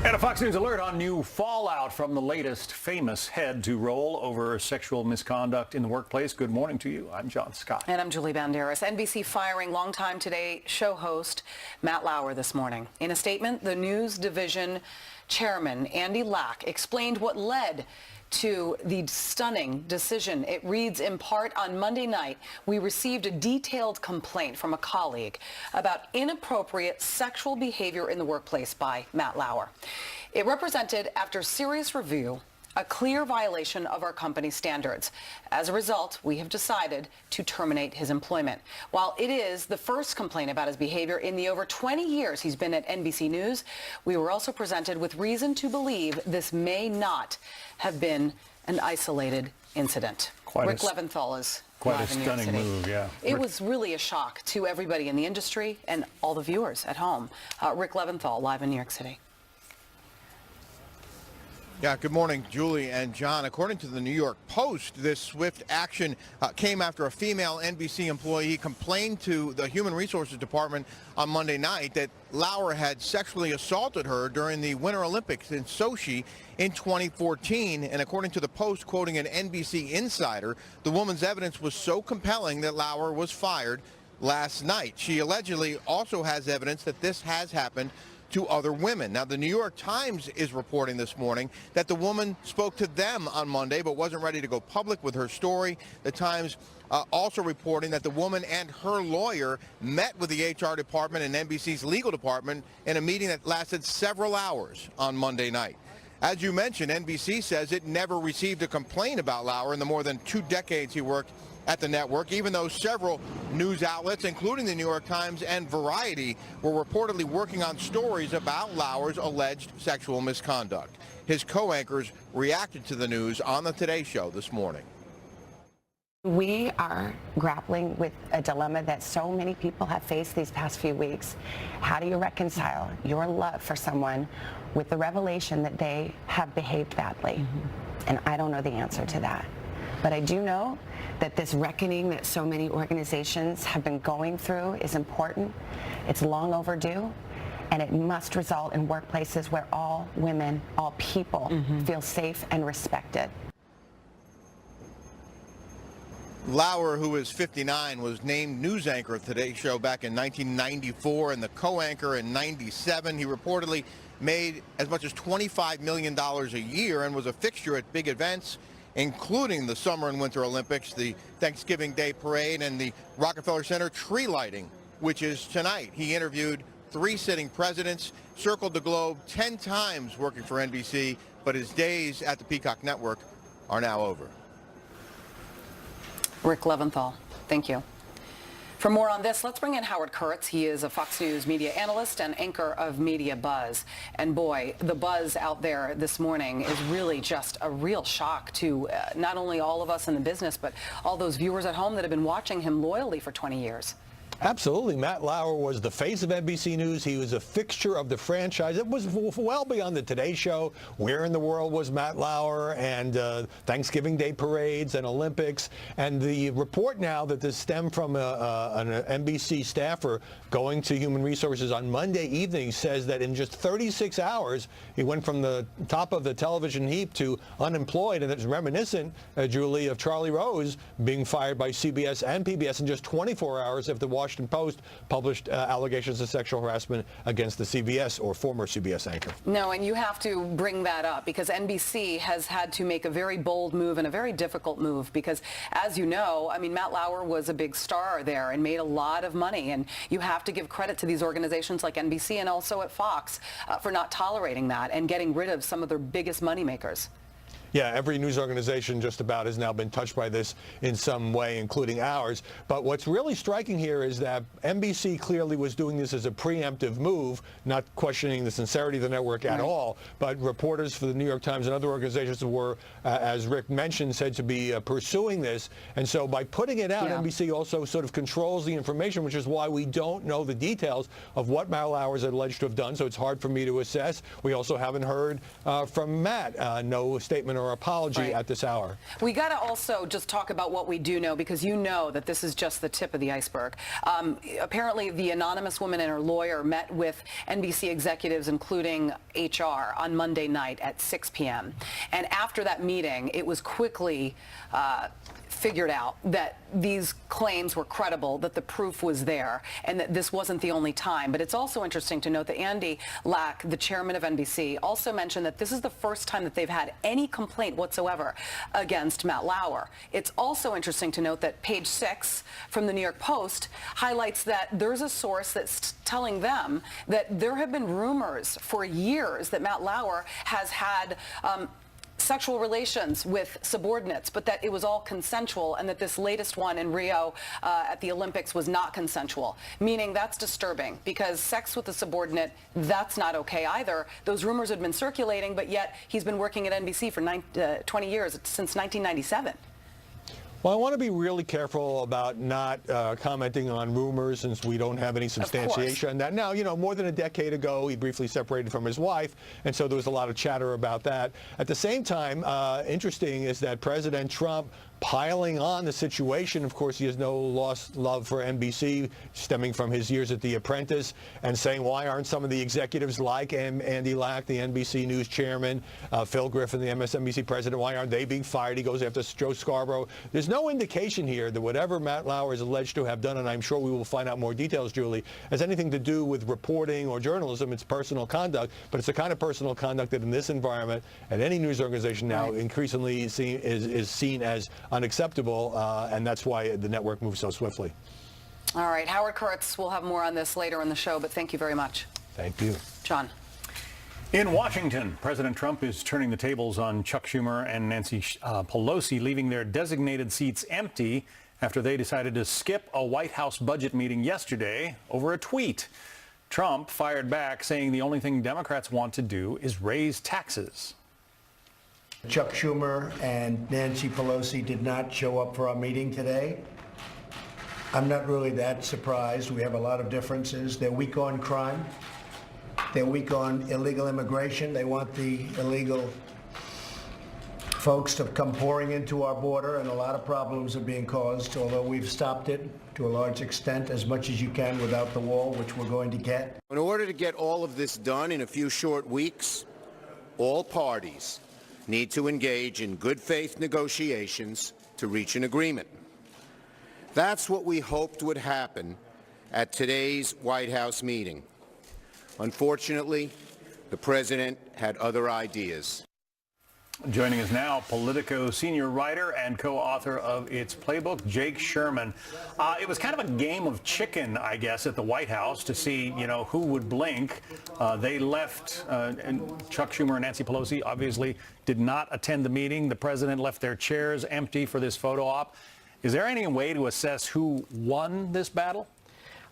And a Fox News alert on new fallout from the latest famous head to roll over sexual misconduct in the workplace. Good morning to you. I'm John Scott. And I'm Julie Banderas. NBC firing longtime Today show host Matt Lauer this morning. In a statement, the news division chairman, Andy Lack, explained what led to the stunning decision. It reads, in part, on Monday night, we received a detailed complaint from a colleague about inappropriate sexual behavior in the workplace by Matt Lauer. It represented, after serious review, a clear violation of our company standards. As a result, we have decided to terminate his employment. While it is the first complaint about his behavior in the over 20 years he's been at NBC News, we were also presented with reason to believe this may not have been an isolated incident. Rick Leventhal is quite live a in New York stunning City. move, yeah. It was really a shock to everybody in the industry and all the viewers at home. Rick Leventhal, live in New York City. Yeah, good morning, Julie and John. According to the New York Post, this swift action came after a female NBC employee complained to the Human Resources Department on Monday night that Lauer had sexually assaulted her during the Winter Olympics in Sochi in 2014. And according to the Post, quoting an NBC insider, the woman's evidence was so compelling that Lauer was fired last night. She allegedly also has evidence that this has happened to other women. Now, the New York Times is reporting this morning that the woman spoke to them on Monday but wasn't ready to go public with her story. The Times also reporting that the woman and her lawyer met with the HR department and NBC's legal department in a meeting that lasted several hours on Monday night. As you mentioned, NBC says it never received a complaint about Lauer in the more than 2 decades he worked at the network, even though several news outlets, including the New York Times and Variety, were reportedly working on stories about Lauer's alleged sexual misconduct. His co-anchors reacted to the news on the Today Show this morning. We are grappling with a dilemma that so many people have faced these past few weeks. How do you reconcile your love for someone with the revelation that they have behaved badly? And I don't know the answer to that. But I do know that this reckoning that so many organizations have been going through is important. It's long overdue, and it must result in workplaces where all women, all people feel safe and respected. Lauer, who is 59, was named news anchor of Today's Show back in 1994 and the co-anchor in 97. He reportedly made as much as $25 million a year and was a fixture at big events, including the Summer and Winter Olympics, the Thanksgiving Day Parade, and the Rockefeller Center tree lighting, which is tonight. He interviewed 3 sitting presidents, circled the globe 10 times working for NBC, but his days at the Peacock Network are now over. Rick Leventhal, thank you. For more on this, let's bring in Howard Kurtz. He is a Fox News media analyst and anchor of Media Buzz. And boy, the buzz out there this morning is really just a real shock to not only all of us in the business, but all those viewers at home that have been watching him loyally for 20 years. Absolutely. Matt Lauer was the face of NBC News. He was a fixture of the franchise. It was well beyond the Today Show. Where in the world was Matt Lauer? And Thanksgiving Day parades and Olympics. And the report now that this stemmed from an NBC staffer going to Human Resources on Monday evening says that in just 36 hours, he went from the top of the television heap to unemployed. And it's reminiscent, Julie, of Charlie Rose being fired by CBS and PBS in just 24 hours after the Washington Post published allegations of sexual harassment against the CBS or former CBS anchor. No, and you have to bring that up because NBC has had to make a very bold move and a very difficult move because, as you know, I mean, Matt Lauer was a big star there and made a lot of money, and you have to give credit to these organizations like NBC and also at Fox for not tolerating that and getting rid of some of their biggest moneymakers. Yeah, every news organization just about has now been touched by this in some way, including ours. But what's really striking here is that NBC clearly was doing this as a preemptive move, not questioning the sincerity of the network at all. But reporters for the New York Times and other organizations were, as Rick mentioned, said to be pursuing this. And so by putting it out, NBC also sort of controls the information, which is why we don't know the details of what Matt Lauer is alleged to have done. So it's hard for me to assess. We also haven't heard from Matt. No statement or or apology at this hour. We got to also just talk about what we do know, because you know that this is just the tip of the iceberg. Apparently, the anonymous woman and her lawyer met with NBC executives, including HR, on Monday night at 6 p.m. And after that meeting, it was quickly figured out that these claims were credible, that the proof was there, and that this wasn't the only time. But it's also interesting to note that Andy Lack, the chairman of NBC, also mentioned that this is the first time that they've had any complaint whatsoever against Matt Lauer. It's also interesting to note that page 6 from the New York Post highlights that there's a source that's telling them that there have been rumors for years that Matt Lauer has had sexual relations with subordinates, but that it was all consensual, and that this latest one in Rio at the Olympics was not consensual, meaning that's disturbing, because sex with a subordinate, that's not okay either. Those rumors had been circulating, but yet he's been working at NBC for 20 years, since 1997. Well, I want to be really careful about not commenting on rumors, since we don't have any substantiation on that. Now, you know, more than a decade ago, he briefly separated from his wife, and so there was a lot of chatter about that. At the same time, interesting is that President Trump piling on the situation. Of course, he has no lost love for NBC, stemming from his years at The Apprentice, and saying, why aren't some of the executives like Andy Lack, the NBC News chairman, Phil Griffin, the MSNBC president, why aren't they being fired? He goes after Joe Scarborough. There's no indication here that whatever Matt Lauer is alleged to have done, and I'm sure we will find out more details, Julie, has anything to do with reporting or journalism. It's personal conduct, but it's the kind of personal conduct that in this environment, at any news organization now, increasingly is seen as unacceptable, and that's why the network moves so swiftly. All right, Howard Kurtz, we'll have more on this later in the show, but thank you very much. Thank you. John. In Washington, President Trump is turning the tables on Chuck Schumer and Nancy Pelosi, leaving their designated seats empty after they decided to skip a White House budget meeting yesterday over a tweet. Trump fired back, saying the only thing Democrats want to do is raise taxes. Chuck Schumer and Nancy Pelosi did not show up for our meeting today. I'm not really that surprised. We have a lot of differences. They're weak on crime. They're weak on illegal immigration. They want the illegal folks to come pouring into our border, and a lot of problems are being caused, although we've stopped it to a large extent, as much as you can without the wall, which we're going to get. In order to get all of this done in a few short weeks, all parties need to engage in good faith negotiations to reach an agreement. That's what we hoped would happen at today's White House meeting. Unfortunately, the president had other ideas. Joining us now, Politico senior writer and co-author of its playbook, Jake Sherman. It was kind of a game of chicken, I guess, at the White House to see, you know, who would blink. They left, and Chuck Schumer and Nancy Pelosi obviously did not attend the meeting. The president left their chairs empty for this photo op. Is there any way to assess who won this battle?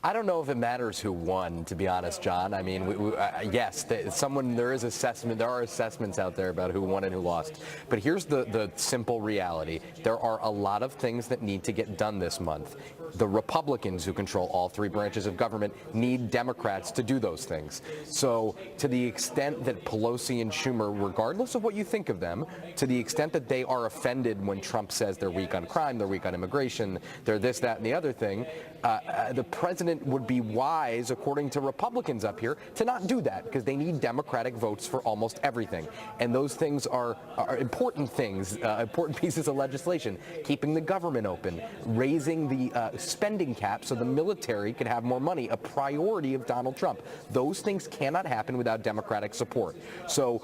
I don't know if it matters who won, to be honest, John. I mean, yes, there are assessments out there about who won and who lost. But here's the simple reality. There are a lot of things that need to get done this month. The Republicans, who control all three branches of government, need Democrats to do those things. So to the extent that Pelosi and Schumer, regardless of what you think of them, to the extent that they are offended when Trump says they're weak on crime, they're weak on immigration, they're this, that, and the other thing, the president would be wise, according to Republicans up here, to not do that, because they need Democratic votes for almost everything. And those things are important things, important pieces of legislation. Keeping the government open, raising the spending cap so the military can have more money, a priority of Donald Trump. Those things cannot happen without Democratic support. So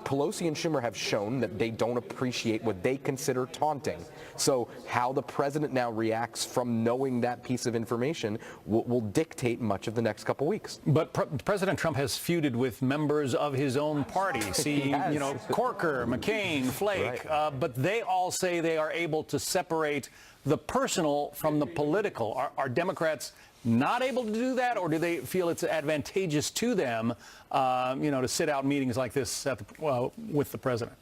Pelosi and Schumer have shown that they don't appreciate what they consider taunting. So how the president now reacts from knowing that piece of information will dictate much of the next couple weeks. But President Trump has feuded with members of his own party. See, you know, Corker, McCain, Flake, right. But they all say they are able to separate the personal from the political. Are Democrats not able to do that, or do they feel it's advantageous to them, you know, to sit out meetings like this with the president?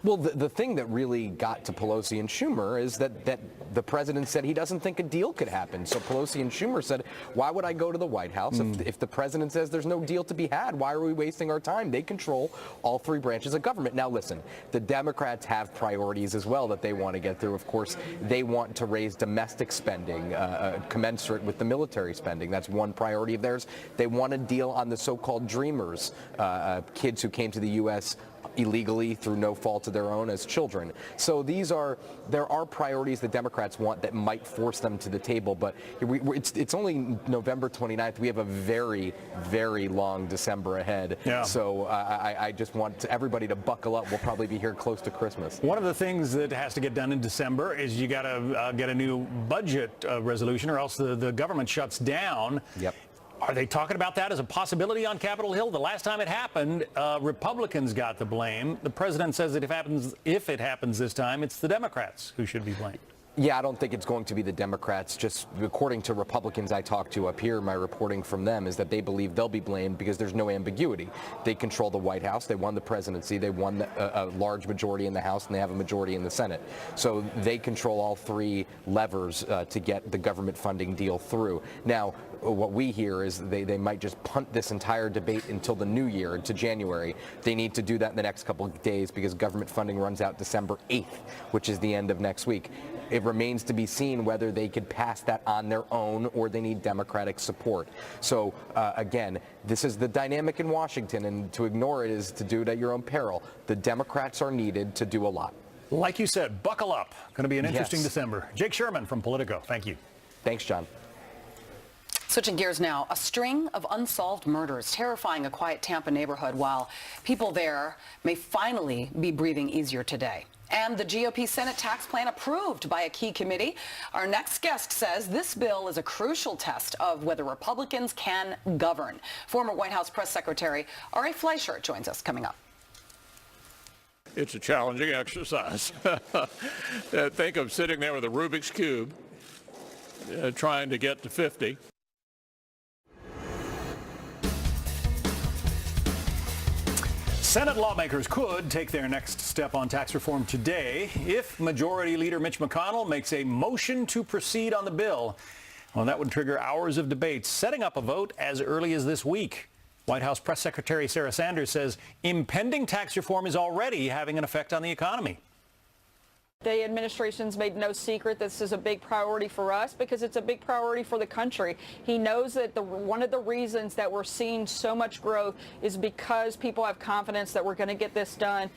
Well, the thing that really got to Pelosi and Schumer is that the president said he doesn't think a deal could happen. So Pelosi and Schumer said, why would I go to the White House if the president says there's no deal to be had? Why are we wasting our time? They control all three branches of government. Now, listen, the Democrats have priorities as well that they want to get through. Of course, they want to raise domestic spending commensurate with the military spending. That's one priority of theirs. They want a deal on the so-called dreamers, kids who came to the U.S. illegally through no fault of their own as children. So there are priorities the Democrats want that might force them to the table, but it's only November 29th. We have a very, very long December ahead. Yeah. So I just want everybody to buckle up. We'll probably be here close to Christmas. One of the things that has to get done in December is you got to get a new budget resolution, or else the government shuts down. Yep. Are they talking about that as a possibility on Capitol Hill? The last time it happened, Republicans got the blame. The president says that if it happens this time, it's the Democrats who should be blamed. Yeah, I don't think it's going to be the Democrats. Just according to Republicans I talked to up here, my reporting from them is that they believe they'll be blamed because there's no ambiguity. They control the White House. They won the presidency. They won a large majority in the House, and they have a majority in the Senate. So they control all three levers to get the government funding deal through. Now, what we hear is they might just punt this entire debate until the new year, to January. They need to do that in the next couple of days because government funding runs out December 8th, which is the end of next week. It remains to be seen whether they could pass that on their own or they need Democratic support. So, again, this is the dynamic in Washington, and to ignore it is to do it at your own peril. The Democrats are needed to do a lot. Like you said, buckle up. Going to be an interesting Yes. December. Jake Sherman from Politico. Thank you. Thanks, John. Switching gears now, a string of unsolved murders terrifying a quiet Tampa neighborhood, while people there may finally be breathing easier today. And the GOP Senate tax plan approved by a key committee. Our next guest says this bill is a crucial test of whether Republicans can govern. Former White House press secretary Ari Fleischer joins us coming up. It's a challenging exercise. Think of sitting there with a Rubik's Cube trying to get to 50. Senate lawmakers could take their next step on tax reform today if Majority Leader Mitch McConnell makes a motion to proceed on the bill. Well, that would trigger hours of debate, setting up a vote as early as this week. White House Press Secretary Sarah Sanders says impending tax reform is already having an effect on the economy. The administration's made no secret this is a big priority for us because it's a big priority for the country. He knows that one of the reasons that we're seeing so much growth is because people have confidence that we're going to get this done.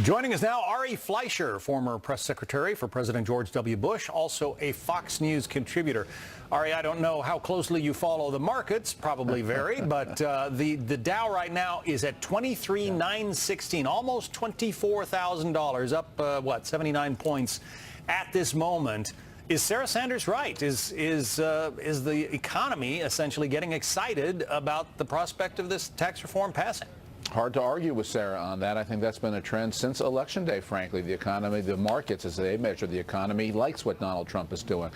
Joining us now, Ari Fleischer, former press secretary for President George W. Bush, also a Fox News contributor. Ari, I don't know how closely you follow the markets, probably vary, but the Dow right now is at 23,916, almost $24,000, up 79 points at this moment. Is Sarah Sanders right? Is the economy essentially getting excited about the prospect of this tax reform passing? Hard to argue with Sarah on that. I think that's been a trend since Election Day, frankly. The economy, the markets, as they measure the economy, likes what Donald Trump is doing.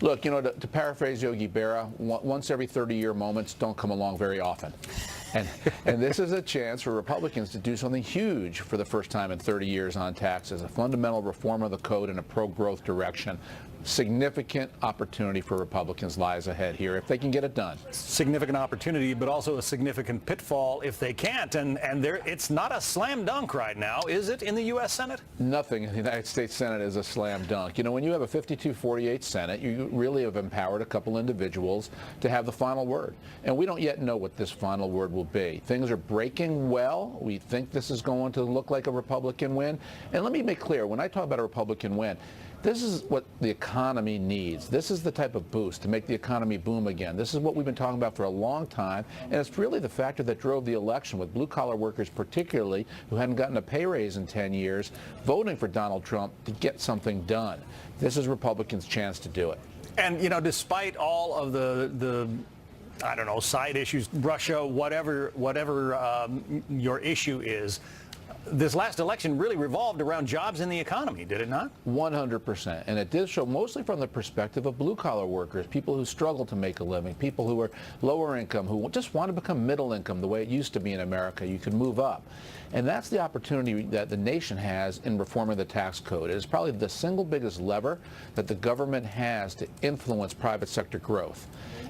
Look, you know, to paraphrase Yogi Berra, once every 30-year moments don't come along very often. And this is a chance for Republicans to do something huge for the first time in 30 years on taxes, a fundamental reform of the code in a pro-growth direction. Significant opportunity for Republicans lies ahead here if they can get it done. Significant opportunity, but also a significant pitfall if they can't. And it's not a slam dunk right now, is it, in the U.S. Senate? Nothing in the United States Senate is a slam dunk. You know, when you have a 52-48 Senate, you really have empowered a couple individuals to have the final word. And we don't yet know what this final word will be. Things are breaking well. We think this is going to look like a Republican win. And let me make clear, when I talk about a Republican win, this is what the economy needs. This is the type of boost to make the economy boom again. This is what we've been talking about for a long time, and it's really the factor that drove the election, with blue-collar workers particularly, who hadn't gotten a pay raise in 10 years, voting for Donald Trump to get something done. This is Republicans' chance to do it. And, you know, despite all of the I don't know, side issues, Russia, whatever your issue is, this last election really revolved around jobs in the economy, did it not? 100%. And it did show mostly from the perspective of blue-collar workers, people who struggle to make a living, people who are lower income, who just want to become middle income the way it used to be in America. You could move up. And that's the opportunity that the nation has in reforming the tax code. It is probably the single biggest lever that the government has to influence private sector growth.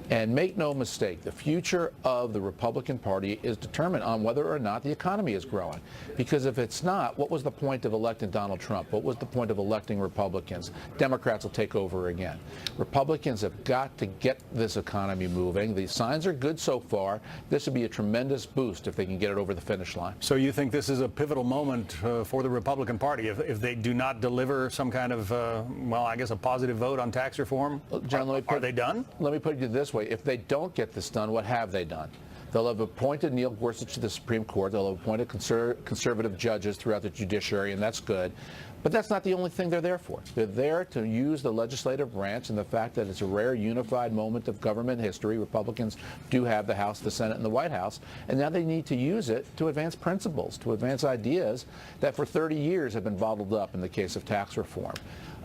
And make no mistake, the future of the Republican Party is determined on whether or not the economy is growing. Because if it's not, what was the point of electing Donald Trump? What was the point of electing Republicans? Democrats will take over again. Republicans have got to get this economy moving. The signs are good so far. This would be a tremendous boost if they can get it over the finish line. So you think this is a pivotal moment for the Republican Party if they do not deliver some kind of, well, I guess a positive vote on tax reform? John, are they done? Let me put it this way. If they don't get this done, what have they done? They'll have appointed Neil Gorsuch to the Supreme Court. They'll have appointed conservative judges throughout the judiciary, and that's good. But that's not the only thing they're there for. They're there to use the legislative branch and the fact that it's a rare unified moment of government history. Republicans do have the House, the Senate, and the White House, and now they need to use it to advance principles, to advance ideas that for 30 years have been bottled up in the case of tax reform.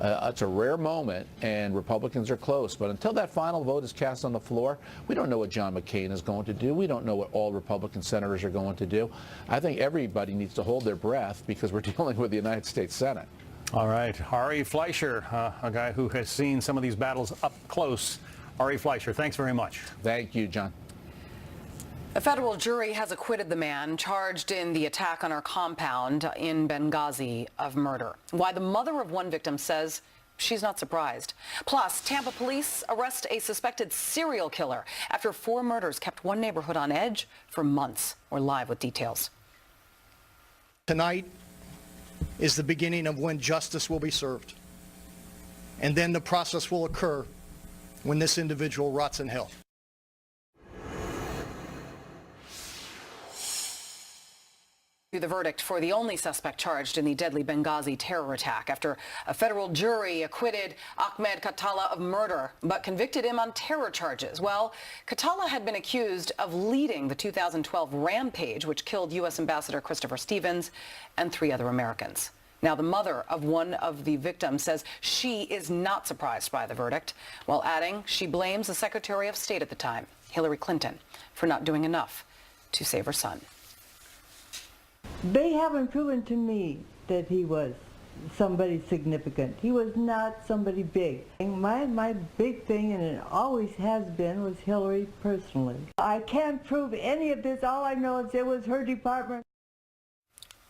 It's a rare moment, and Republicans are close. But until that final vote is cast on the floor, we don't know what John McCain is going to do. We don't know what all Republican senators are going to do. I think everybody needs to hold their breath because we're dealing with the United States Senate. All right. Ari Fleischer, a guy who has seen some of these battles up close. Ari Fleischer, thanks very much. Thank you, John. A federal jury has acquitted the man charged in the attack on our compound in Benghazi of murder. Why the mother of one victim says she's not surprised. Plus, Tampa police arrest a suspected serial killer after 4 murders kept one neighborhood on edge for months. We're live with details. Tonight is the beginning of when justice will be served. And then the process will occur when this individual rots in hell. The verdict for the only suspect charged in the deadly Benghazi terror attack after a federal jury acquitted Ahmed Khattala of murder but convicted him on terror charges. Well, Khattala had been accused of leading the 2012 rampage which killed U.S. Ambassador Christopher Stevens and 3 other Americans. Now, the mother of one of the victims says she is not surprised by the verdict, while adding she blames the Secretary of State at the time, Hillary Clinton, for not doing enough to save her son. They haven't proven to me that he was somebody significant. He was not somebody big. My big thing, and it always has been, was Hillary personally. I can't prove any of this. All I know is it was her department.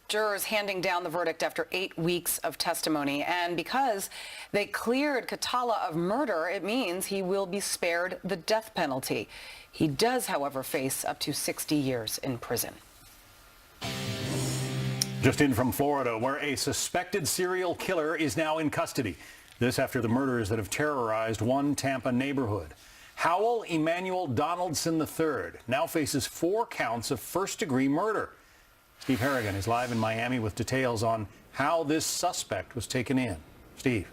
Jurors handing down the verdict after 8 weeks of testimony. And because they cleared Khattala of murder, it means he will be spared the death penalty. He does, however, face up to 60 years in prison. Just in from Florida, where a suspected serial killer is now in custody. This after the murders that have terrorized one Tampa neighborhood. Howell Emmanuel Donaldson III now faces 4 counts of first-degree murder. Steve Harrigan is live in Miami with details on how this suspect was taken in. Steve.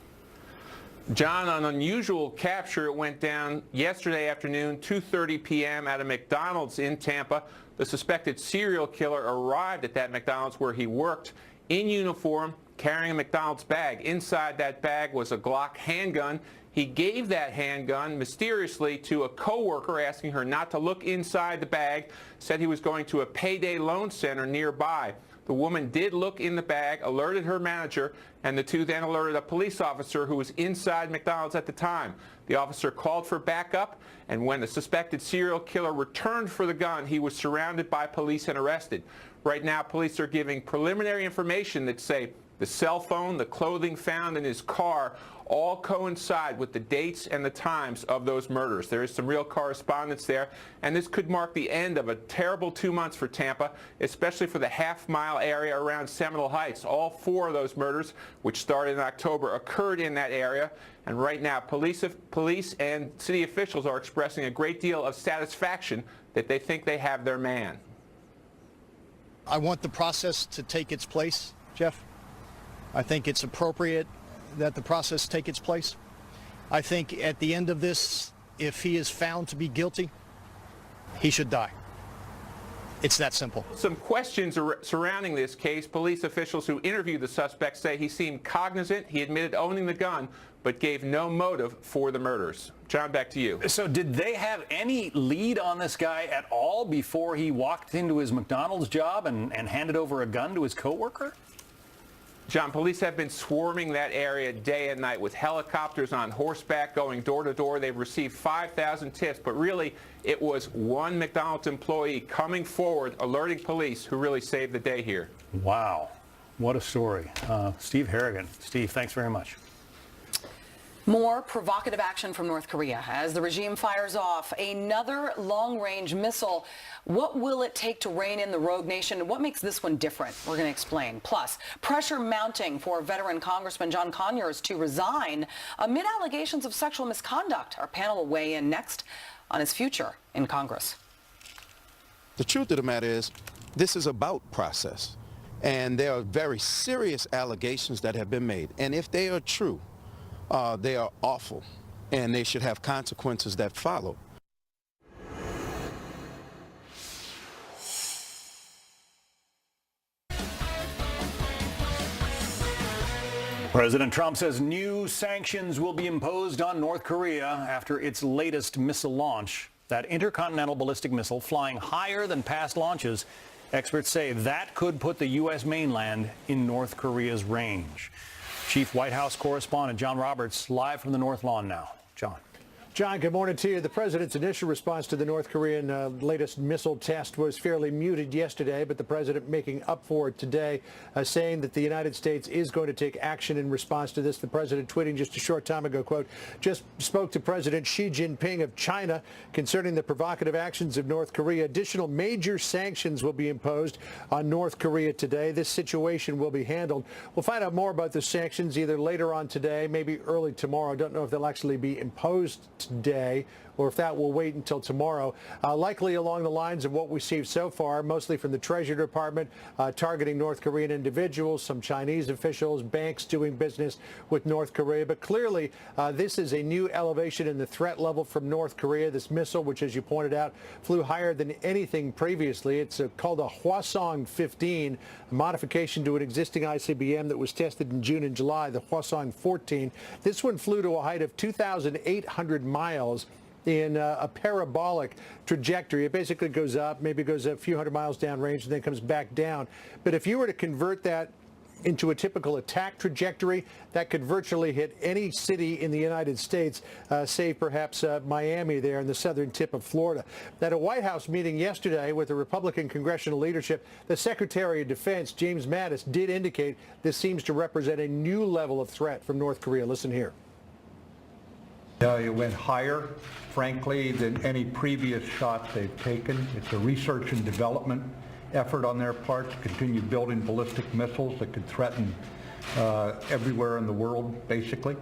John, an unusual capture. It went down yesterday afternoon, 2:30 p.m. at a McDonald's in Tampa. The suspected serial killer arrived at that McDonald's where he worked in uniform, carrying a McDonald's bag. Inside that bag was a Glock handgun. He gave that handgun mysteriously to a coworker, asking her not to look inside the bag, said he was going to a payday loan center nearby. The woman did look in the bag, alerted her manager, and the two then alerted a police officer who was inside McDonald's at the time. The officer called for backup, and when the suspected serial killer returned for the gun, he was surrounded by police and arrested. Right now, police are giving preliminary information that say the cell phone, the clothing found in his car, all coincide with the dates and the times of those murders. There is some real correspondence there, and this could mark the end of a terrible 2 months for Tampa, especially for the half-mile area around Seminole Heights. All 4 of those murders, which started in October, occurred in that area, and right now police and city officials are expressing a great deal of satisfaction that they think they have their man. I want the process to take its place, Jeff. I think it's appropriate that the process take its place. I think at the end of this, if he is found to be guilty, he should die. It's that simple. Some questions surrounding this case. Police officials who interviewed the suspect say he seemed cognizant. He admitted owning the gun, but gave no motive for the murders. John, back to you. So did they have any lead on this guy at all before he walked into his McDonald's job and handed over a gun to his coworker? John, police have been swarming that area day and night with helicopters on horseback going door to door. They've received 5,000 tips, but really it was one McDonald's employee coming forward, alerting police, who really saved the day here. Wow. What a story. Steve Harrigan. Steve, thanks very much. More provocative action from North Korea as the regime fires off another long-range missile. What will it take to rein in the rogue nation, and what makes this one different? We're going to explain. Plus, pressure mounting for veteran Congressman John Conyers to resign amid allegations of sexual misconduct. Our panel will weigh in next on his future in Congress. The truth of the matter is, this is about process, and there are very serious allegations that have been made, and if they are true, they are awful, and they should have consequences that follow. President Trump says new sanctions will be imposed on North Korea after its latest missile launch. That intercontinental ballistic missile flying higher than past launches. Experts say that could put the U.S. mainland in North Korea's range. Chief White House correspondent John Roberts live from the North Lawn now. John. John, good morning to you. The president's initial response to the North Korean latest missile test was fairly muted yesterday, but the president making up for it today, saying that the United States is going to take action in response to this. The president tweeting just a short time ago, quote, just spoke to President Xi Jinping of China concerning the provocative actions of North Korea. Additional major sanctions will be imposed on North Korea today. This situation will be handled. We'll find out more about the sanctions either later on today, maybe early tomorrow. I don't know if they'll actually be imposed today or if that will wait until tomorrow. Likely along the lines of what we've seen so far, mostly from the Treasury Department, targeting North Korean individuals, some Chinese officials, banks doing business with North Korea. But clearly, this is a new elevation in the threat level from North Korea. This missile, which, as you pointed out, flew higher than anything previously. It's called a Hwasong 15, a modification to an existing ICBM that was tested in June and July, the Hwasong 14. This one flew to a height of 2,800 miles in a parabolic trajectory. It basically goes up, maybe goes a few hundred miles downrange, and then comes back down. But if you were to convert that into a typical attack trajectory, that could virtually hit any city in the United States, save perhaps Miami there in the southern tip of Florida. At a White House meeting yesterday with the Republican congressional leadership, the Secretary of Defense, James Mattis, did indicate this seems to represent a new level of threat from North Korea. Listen here. It went higher, frankly, than any previous shot they've taken. It's a research and development effort on their part to continue building ballistic missiles that could threaten everywhere in the world, basically.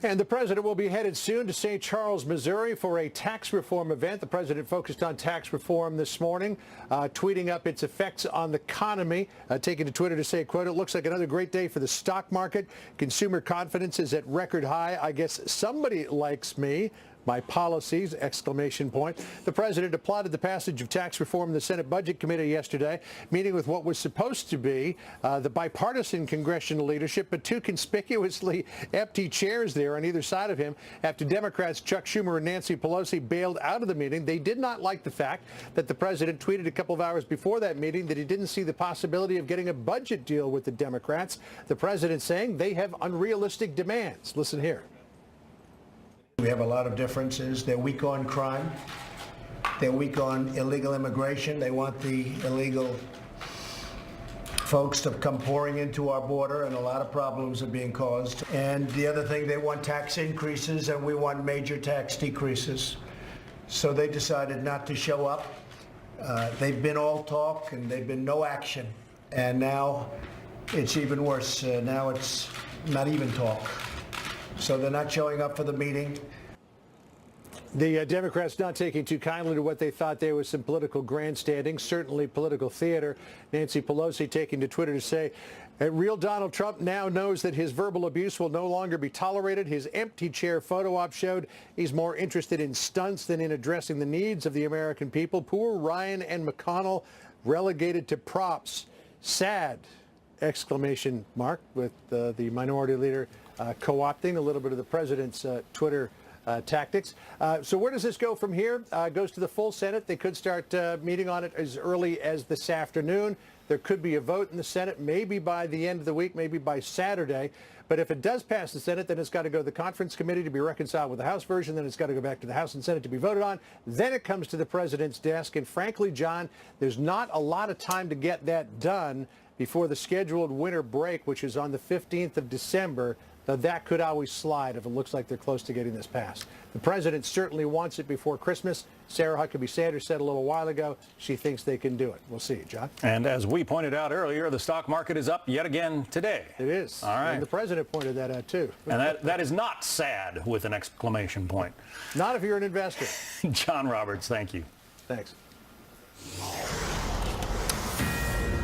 And the president will be headed soon to St. Charles, Missouri for a tax reform event. The president focused on tax reform this morning, tweeting up its effects on the economy, taking to Twitter to say, quote, it looks like another great day for the stock market. Consumer confidence is at record high. I guess somebody likes me. My policies, exclamation point. The president applauded the passage of tax reform in the Senate Budget Committee yesterday, meeting with what was supposed to be the bipartisan congressional leadership, but two conspicuously empty chairs there on either side of him after Democrats Chuck Schumer and Nancy Pelosi bailed out of the meeting. They did not like the fact that the president tweeted a couple of hours before that meeting that he didn't see the possibility of getting a budget deal with the Democrats. The president saying they have unrealistic demands. Listen here. We have a lot of differences. They're weak on crime. They're weak on illegal immigration. They want the illegal folks to come pouring into our border, and a lot of problems are being caused. And the other thing, they want tax increases, and we want major tax decreases. So they decided not to show up. They've been all talk, and they've been no action. And now it's even worse. Now it's not even talk. So they're not showing up for the meeting. The Democrats not taking too kindly to what they thought there was some political grandstanding, certainly political theater. Nancy Pelosi taking to Twitter to say, real Donald Trump now knows that his verbal abuse will no longer be tolerated. His empty chair photo op showed he's more interested in stunts than in addressing the needs of the American people. Poor Ryan and McConnell relegated to props. Sad! Exclamation mark, with the minority leader co-opting a little bit of the president's Twitter tactics. So where does this go from here? It goes to the full Senate. They could start meeting on it as early as this afternoon. There could be a vote in the Senate, maybe by the end of the week, maybe by Saturday. But if it does pass the Senate, then it's got to go to the conference committee to be reconciled with the House version. Then it's got to go back to the House and Senate to be voted on. Then it comes to the president's desk. And frankly, John, there's not a lot of time to get that done before the scheduled winter break, which is on the 15th of December. Though that could always slide if it looks like they're close to getting this passed. The president certainly wants it before Christmas. Sarah Huckabee Sanders said a little while ago she thinks they can do it. We'll see, John. And as we pointed out earlier, the stock market is up yet again today. It is. All right. And the president pointed that out, too. And that is not sad with an exclamation point. Not if you're an investor. John Roberts, thank you. Thanks.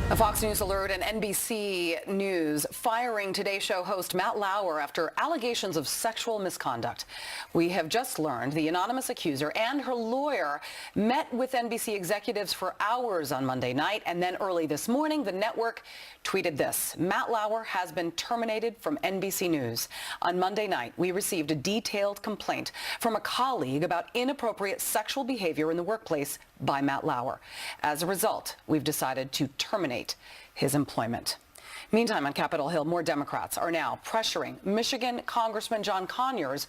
A Fox News alert and NBC News firing Today Show host Matt Lauer after allegations of sexual misconduct. We have just learned the anonymous accuser and her lawyer met with NBC executives for hours on Monday night, and then early this morning, the network tweeted this: Matt Lauer has been terminated from NBC News. On Monday night, we received a detailed complaint from a colleague about inappropriate sexual behavior in the workplace by Matt Lauer. As a result, we've decided to terminate his employment. Meantime, on Capitol Hill, more Democrats are now pressuring Michigan Congressman John Conyers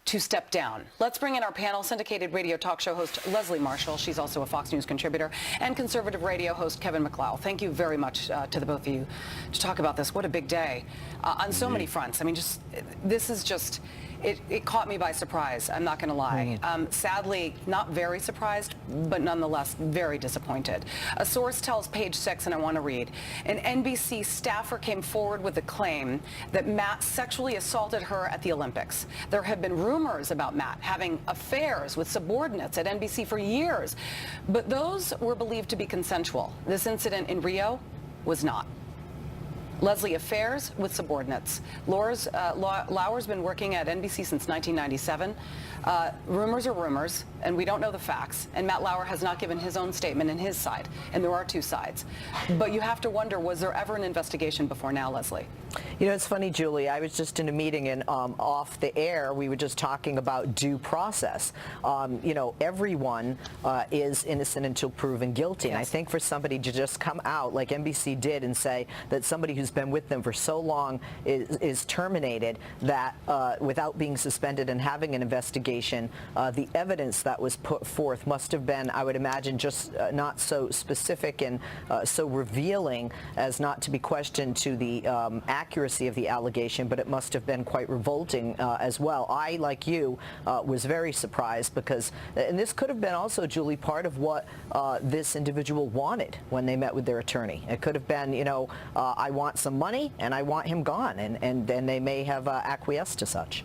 to step down. Let's bring in our panel, syndicated radio talk show host Leslie Marshall. She's also a Fox News contributor, and conservative radio host Kevin McLeod. Thank you very much to the both of you to talk about this. What a big day on so many fronts. I mean, this is just, it caught me by surprise. I'm not going to lie. Sadly, not very surprised, but nonetheless very disappointed. A source tells Page 6, and I want to read, an NBC staffer came forward with a claim that Matt sexually assaulted her at the Olympics. There have been rumors about Matt having affairs with subordinates at NBC for years, but those were believed to be consensual. This incident in Rio was not. Leslie, affairs with subordinates. Lauer's been working at NBC since 1997. Rumors are rumors, and we don't know the facts. And Matt Lauer has not given his own statement in his side, and there are two sides. But you have to wonder, was there ever an investigation before now, Leslie? You know, it's funny, Julie. I was just in a meeting, and off the air, we were just talking about due process. You know, everyone is innocent until proven guilty. Yes. And I think for somebody to just come out like NBC did and say that somebody who's been with them for so long is terminated, that without being suspended and having an investigation, the evidence that was put forth must have been, I would imagine, just not so specific and so revealing as not to be questioned to the accuracy of the allegation, but it must have been quite revolting as well. I, like you, was very surprised because, and this could have been also, Julie, part of what this individual wanted when they met with their attorney. It could have been, you know, I want some money and I want him gone, and then they may have acquiesced to such.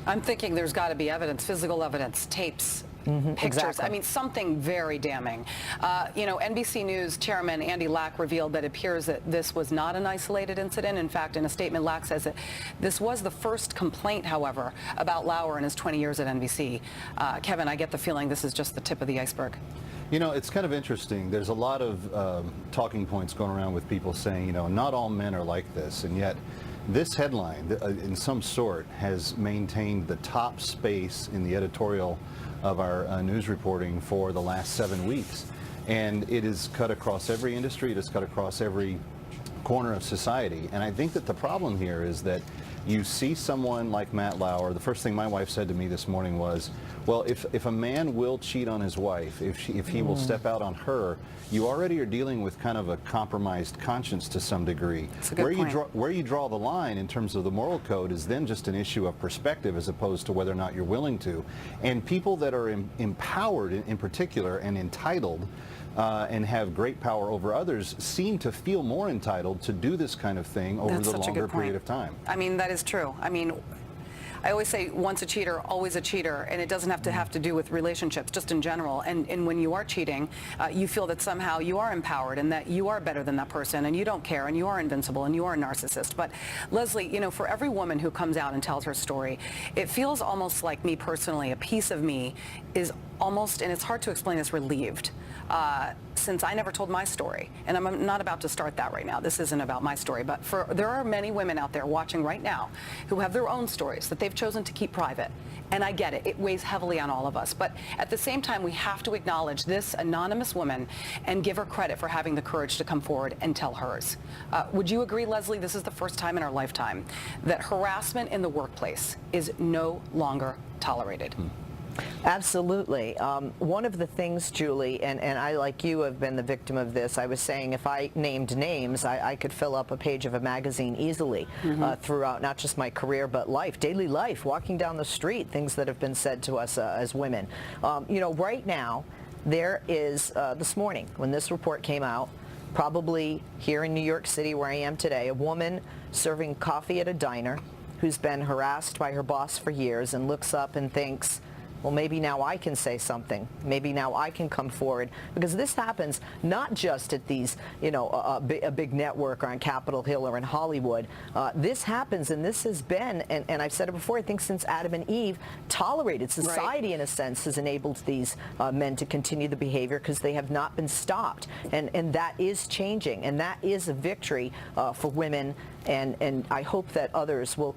I'm thinking there's got to be evidence, physical evidence, tapes, pictures. Exactly. I mean, something very damning. You know, NBC News chairman Andy Lack revealed that it appears that this was not an isolated incident. In fact, in a statement, Lack says that this was the first complaint, however, about Lauer in his 20 years at NBC. Kevin, I get the feeling this is just the tip of the iceberg. You know, it's kind of interesting. There's a lot of talking points going around with people saying, you know, not all men are like this, and yet this headline, in some sort, has maintained the top space in the editorial of our news reporting for the last 7 weeks. And it is cut across every industry. It is cut across every corner of society. And I think that the problem here is that you see someone like Matt Lauer. The first thing my wife said to me this morning was, well, if a man will cheat on his wife, if he will step out on her, you already are dealing with kind of a compromised conscience to some degree. That's a good point. Where you draw the line in terms of the moral code is then just an issue of perspective as opposed to whether or not you're willing to. And people that are empowered in particular and entitled and have great power over others seem to feel more entitled to do this kind of thing over the longer period of time. I mean, that is true. I mean, I always say once a cheater, always a cheater, and it doesn't have to do with relationships, just in general. And when you are cheating, you feel that somehow you are empowered and that you are better than that person and you don't care and you are invincible and you are a narcissist. But Leslie, you know, for every woman who comes out and tells her story, it feels almost like me personally, a piece of me is almost, and it's hard to explain, is relieved. since I never told my story, and I'm not about to start that right now. This isn't about my story, but there are many women out there watching right now who have their own stories that they've chosen to keep private. And I get it. It weighs heavily on all of us. But at the same time, we have to acknowledge this anonymous woman and give her credit for having the courage to come forward and tell hers. Would you agree, Leslie, this is the first time in our lifetime that harassment in the workplace is no longer tolerated? Absolutely. One of the things, Julie, and I, like you, have been the victim of this. I was saying if I named names, I could fill up a page of a magazine easily throughout not just my career but life, daily life, walking down the street, things that have been said to us as women. You know, right now, there is, this morning, when this report came out, probably here in New York City where I am today, a woman serving coffee at a diner who's been harassed by her boss for years and looks up and thinks, well, maybe now I can say something. Maybe now I can come forward. Because this happens not just at these, you know, a big network or on Capitol Hill or in Hollywood. This happens, and this has been, and I've said it before, I think since Adam and Eve tolerated. Society, in a sense, has enabled these men to continue the behavior because they have not been stopped. And that is changing, and that is a victory for women, and I hope that others will